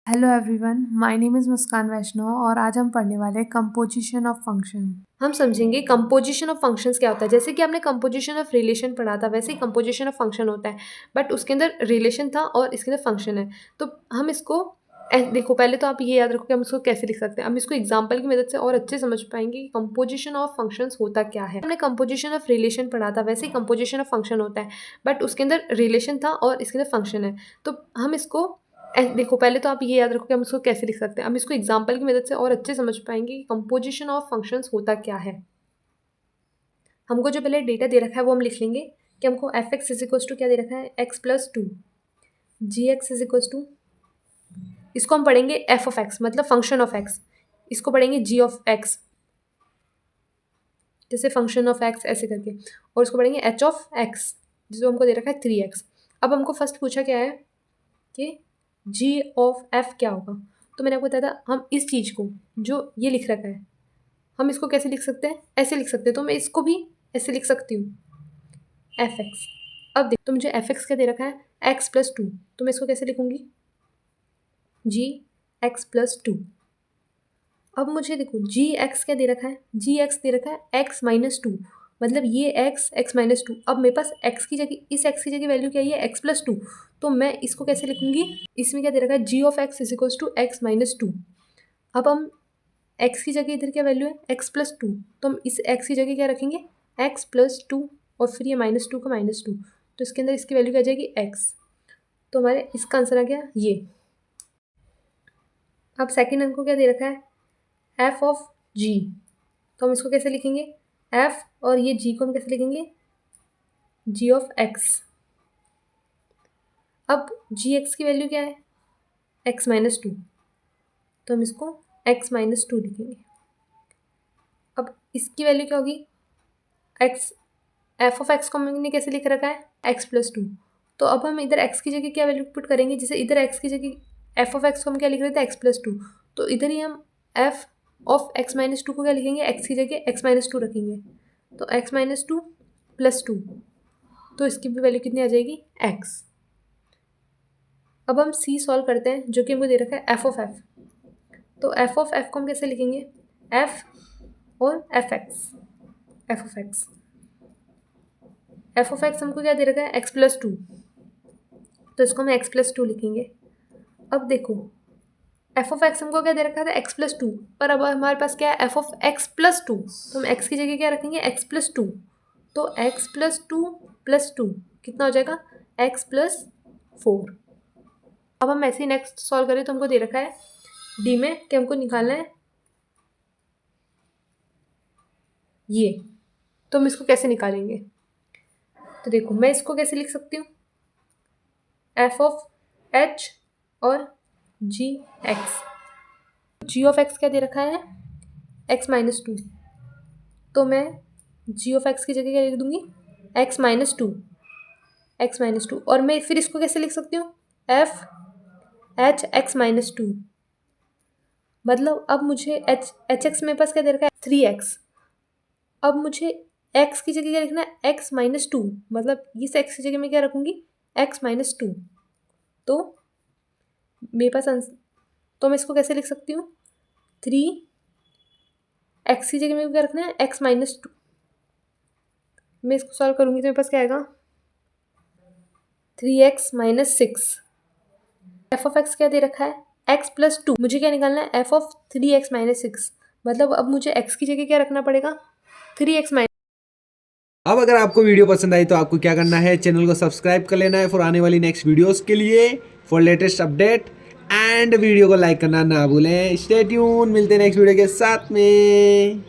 Hello everyone, my name is Muskan Vaishnav और आज हम पढ़ने वाले हैं कंपोजिशन ऑफ फंक्शन। हम समझेंगे कंपोजिशन ऑफ फंक्शंस क्या होता है। जैसे कि आपने कंपोजिशन ऑफ रिलेशन पढ़ा था, वैसे ही कंपोजिशन ऑफ फंक्शन होता है, बट उसके अंदर रिलेशन था और इसके अंदर फंक्शन है। तो हम इसको देखो, पहले तो आप ये याद रखो कि हम इसको कैसे लिख सकते हैं। हम इसको एग्जाम्पल की मदद से और अच्छे समझ पाएंगे कि कंपोजिशन ऑफ फंक्शंस होता क्या है। हमने कंपोजिशन ऑफ रिलेशन पढ़ा था, वैसे ही कंपोजिशन ऑफ फंक्शन होता है, बट उसके अंदर रिलेशन था और इसके अंदर फंक्शन है। तो हम इसको देखो, पहले तो आप ये याद रखो कि हम इसको कैसे लिख सकते हैं। हम इसको एग्जाम्पल की मदद से और अच्छे समझ पाएंगे कि कंपोजिशन ऑफ फंक्शंस होता क्या है। हमको जो पहले डेटा दे रखा है वो हम लिख लेंगे कि हमको f x is equals to क्या दे रखा है, x plus two, g x is equals to, इसको हम पढ़ेंगे एफ ऑफ एक्स मतलब फंक्शन ऑफ एक्स, इसको पढ़ेंगे जी ऑफ एक्स जैसे फंक्शन ऑफ एक्स ऐसे करके, और इसको पढ़ेंगे एच ऑफ एक्स जो हमको दे रखा है 3x। अब हमको फर्स्ट पूछा क्या है कि जी ऑफ एफ क्या होगा। तो मैंने आपको बताया था हम इस चीज़ को जो ये लिख रखा है हम इसको कैसे लिख सकते हैं, ऐसे लिख सकते हैं। तो मैं इसको भी ऐसे लिख सकती हूँ एफ एक्स। अब देख, तो मुझे एफ एक्स क्या दे रखा है, एक्स प्लस टू, तो मैं इसको कैसे लिखूँगी, जी एक्स प्लस टू। अब मुझे देखो जी एक्स क्या दे रखा है, जी एक्स दे रखा है एक्स माइनस टू, मतलब ये एक्स एक्स माइनस टू। अब मेरे पास एक्स की जगह, इस एक्स की जगह वैल्यू क्या है, एक्स प्लस टू। तो मैं इसको कैसे लिखूंगी, इसमें क्या दे रखा है, g of x is equals to x minus two. अब हम एक्स की जगह इधर क्या वैल्यू है, एक्स प्लस टू, तो हम इस एक्स की जगह क्या रखेंगे, एक्स प्लस टू, और फिर ये माइनस टू का माइनस टू, तो इसके अंदर इसकी वैल्यू क्या आ जाएगी, एक्स। तो हमारे इसका आंसर आ गया ये। अब सेकेंड हमको क्या दे रखा है, एफ ऑफ जी, तो हम इसको कैसे लिखेंगे, एफ और ये जी को हम कैसे लिखेंगे, जी ऑफ एक्स। अब जी एक्स की वैल्यू क्या है, एक्स माइनस टू, तो हम इसको एक्स माइनस टू लिखेंगे। अब इसकी वैल्यू क्या होगी, एक्स, एफ ऑफ एक्स को हमने कैसे लिख रखा है, एक्स प्लस टू। तो अब हम इधर एक्स की जगह क्या वैल्यू पुट करेंगे, जैसे इधर एक्स की जगह एफ ऑफ एक्स को हम क्या लिख रहे थे, एक्स प्लस टू, तो इधर ही हम F of x minus to को क्या लिखेंगे, एक्स की जगह एक्स माइनस टू रखेंगे, तो x minus two plus two, तो इसकी भी वैल्यू कितनी आ जाएगी, एक्स। अब हम सी सॉल्व करते हैं, जो कि हमको दे रखा है एफ ऑफ एफ। तो एफ ऑफ एफ को हम कैसे लिखेंगे, एफ और F x, F of x, F of x हमको क्या दे रखा है, एक्स प्लस टू, तो इसको हम एक्स प्लस टू लिखेंगे। अब देखो एफ ऑफ एक्स हमको क्या दे रखा था, एक्स प्लस टू, पर अब हमारे पास क्या है, F of x plus to, तो हम एक्स की जगह क्या रखेंगे, एक्स प्लस टू, तो एक्स प्लस टू कितना हो जाएगा, एक्स प्लस फोर। अब हम ऐसे ही नेक्स्ट सॉल्व करें, तो हमको दे रखा है डी में कि हमको निकालना है ये, तो हम इसको कैसे निकालेंगे। तो देखो मैं इसको कैसे लिख सकती हूँ, एफ ऑफ एच और जी एक्स। जी ऑफ एक्स क्या दे रखा है, एक्स माइनस टू, तो मैं जी ऑफ एक्स की जगह क्या लिख दूंगी, x minus to, x minus to. और मैं फिर इसको कैसे लिख सकती हूँ, F H x minus to, मतलब अब मुझे एच एच एक्स मेरे पास क्या दे रखा है, 3x। अब मुझे एक्स की जगह क्या लिखना है, एक्स माइनस टू, मतलब इस एक्स की जगह मैं क्या रखूँगी, एक्स माइनस टू। तो मेरे पास तो मैं इसको कैसे लिख सकती हूँ, 3x की जगह में क्या रखना है, एक्स माइनस टू। मैं इसको सॉल्व करूँगी तो मेरे पास क्या आएगा, 3x minus six. F of x क्या दे रखा है, एक्स प्लस टू, मुझे क्या निकालना है, F of 3x minus six, मतलब अब मुझे x की जगह क्या रखना पड़ेगा, 3x माइनस। अब अगर आपको वीडियो पसंद आई तो आपको क्या करना है, चैनल को सब्सक्राइब कर लेना है फॉर आने वाली नेक्स्ट वीडियोस के लिए, for latest update, and video को लाइक करना ना भूलें। स्टे ट्यून, मिलते हैं नेक्स्ट वीडियो के साथ में।